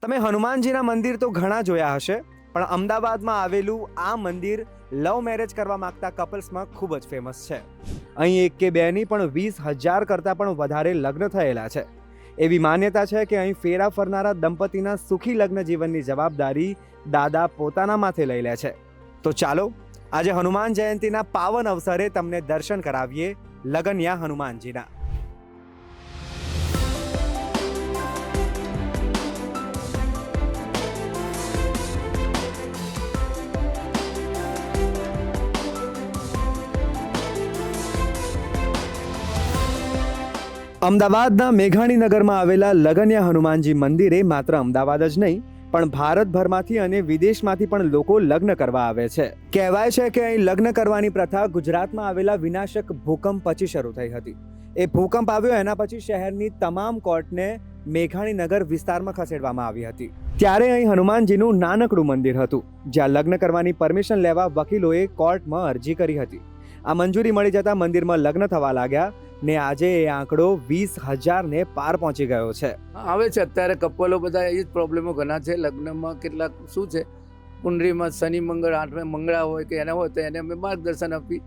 તમે હનુમાનજીના મંદિર તો ઘણા જોયા હશે, પણ અમદાવાદમાં આવેલું આ મંદિર લવ મેરેજ કરવા માંગતા કપલ્સમાં ખૂબ જ ફેમસ છે. અહીં એક કે બે ની પણ 20,000 કરતાં પણ વધારે લગ્ન થયેલા છે. એવી માન્યતા છે કે અહીં ફેરા ફરનારા દંપતીના સુખી લગ્ન જીવનની જવાબદારી દાદા પોતાના માથે લઈ લે છે. તો ચાલો આજે હનુમાન જયંતીના પાવન અવસરે તમને દર્શન કરાવીએ લગનિયા હનુમાનજીના. અમદાવાદના મેઘાણીનગરમાં આવેલા લગનિયા હનુમાનજી મંદિરે માત્ર અમદાવાદ જ નહીં પણ ભારતભરમાંથી અને વિદેશમાંથી પણ લોકો લગ્ન કરવા આવે છે. કહેવાય છે કે અહીં લગ્ન કરવાની પ્રથા ગુજરાતમાં આવેલા વિનાશક ભૂકંપ પછી શરૂ થઈ હતી. એ ભૂકંપ આવ્યો એના પછી શહેરની તમામ કોર્ટને મેઘાણીનગર વિસ્તારમાં ખસેડવામાં આવી હતી. ત્યારે અહીં હનુમાનજીનું નાનકડું મંદિર હતું, જ્યાં લગ્ન કરવાની પરમિશન લેવા વકીલોએ કોર્ટમાં અરજી કરી હતી. આ મંજૂરી મળી જતા મંદિરમાં લગ્ન થવા લાગ્યા ને આજે એ આંકડો 20,000 ને પાર પહોંચી ગયો છે. આવે છે અત્યારે કપલો બધા એ જ પ્રોબ્લેમો ઘણા છે. લગ્નમાં કેટલાક શું છે, કુંડળીમાં શનિ મંગળ આઠમે મંગળા હોય કે એને હોય તો એને અમે માર્ગદર્શન આપી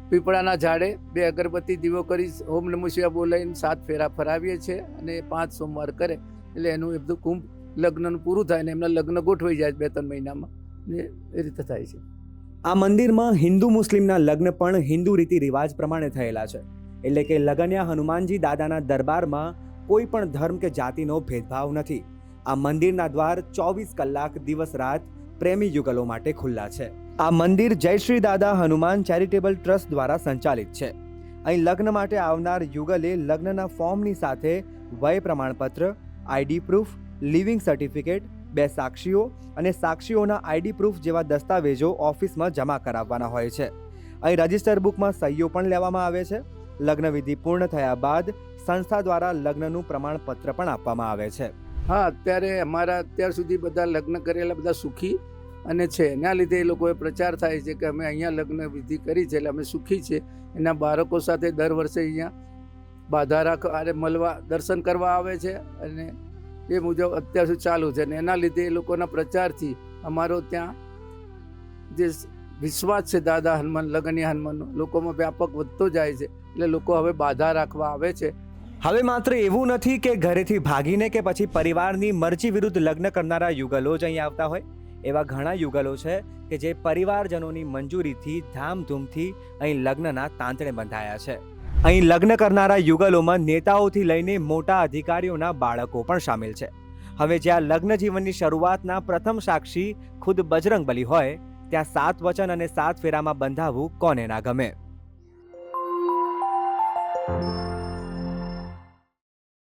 પીપળાના ઝાડે 2 અગરબત્તી દીવો કરી ઓમ નમઃ શિવાય બોલાવીને 7 ફેરા ફરાવીએ છીએ અને 5 સોમવાર કરે એટલે એનું એ બધું કુંભ લગ્નનું પૂરું થાય ને એમના લગ્ન ગોઠવાઈ જાય 2-3 મહિનામાં ને એ રીતે થાય છે. આ મંદિરમાં હિન્દુ મુસ્લિમના લગ્ન પણ હિન્દુ રીતિ રિવાજ પ્રમાણે થયેલા છે. એટલે કે લગનિયા હનુમાનજી દાદાના દરબારમાં કોઈ પણ ધર્મ કે જાતિનો ભેદભાવ નથી. આ મંદિરના દ્વાર 24 કલાક દિવસ રાત પ્રેમી યુગલો માટે ખુલ્લા છે. આ મંદિર જય શ્રી દાદા હનુમાન ચેરિટેબલ ટ્રસ્ટ દ્વારા સંચાલિત છે. અહીં લગ્ન માટે આવનાર યુગલે લગ્નના ફોર્મની સાથે વય પ્રમાણપત્ર, આઈડી પ્રૂફ, લિવિંગ સર્ટિફિકેટ, 2 સાક્ષીઓ અને સાક્ષીઓના આઈડી પ્રૂફ જેવા દસ્તાવેજો ઓફિસમાં જમા કરાવવાના હોય છે. અહીં રજિસ્ટર બુકમાં સહીઓ પણ લેવામાં આવે છે. લગ્ન વિધિ પૂર્ણ થયા બાદ સંસ્થા દ્વારા લગ્નનું પ્રમાણપત્ર પણ આપવામાં આવે છે. હા, અત્યારે અમારા અત્યાર સુધી બધા લગ્ન કરેલા બધા સુખી અને છે. એના લીધે એ લોકોએ પ્રચાર થાય છે કે અમે અહીંયા લગ્ન વિધિ કરી છે એટલે અમે સુખી છે. એના બાળકો સાથે દર વર્ષે અહીંયા બાધા રાખવા મળવા દર્શન કરવા આવે છે અને એ મુજબ અત્યાર સુધી ચાલુ છે. અને એના લીધે એ લોકોના પ્રચારથી અમારો ત્યાં જે વિશ્વાસ છે દાદા હનુમાન લગનિયા હનુમાનનો લોકોમાં વ્યાપક વધતો જાય છે. એટલે લોકો હવે બાધા રાખવા આવે છે. હવે માત્ર એવું નથી કે ઘરેથી ભાગીને કે પછી પરિવારની મરજી વિરુદ્ધ લગ્ન કરનારા યુગલો જ અહીં આવતા હોય. એવા ઘણા યુગલો છે કે જે પરિવારજનોની મંજૂરીથી ધામધૂમથી અહીં લગ્નના તાંતણે બંધાયા છે. અહીં લગ્ન કરનારા યુગલોમાં નેતાઓથી લઈને મોટા અધિકારીઓના બાળકો પણ સામેલ છે. હવે જ્યાં લગ્ન જીવનની શરૂઆતના પ્રથમ સાક્ષી ખુદ બજરંગબલી હોય, ત્યાં 7 વચન અને 7 ફેરામાં બંધાવવું કોને ના ગમે.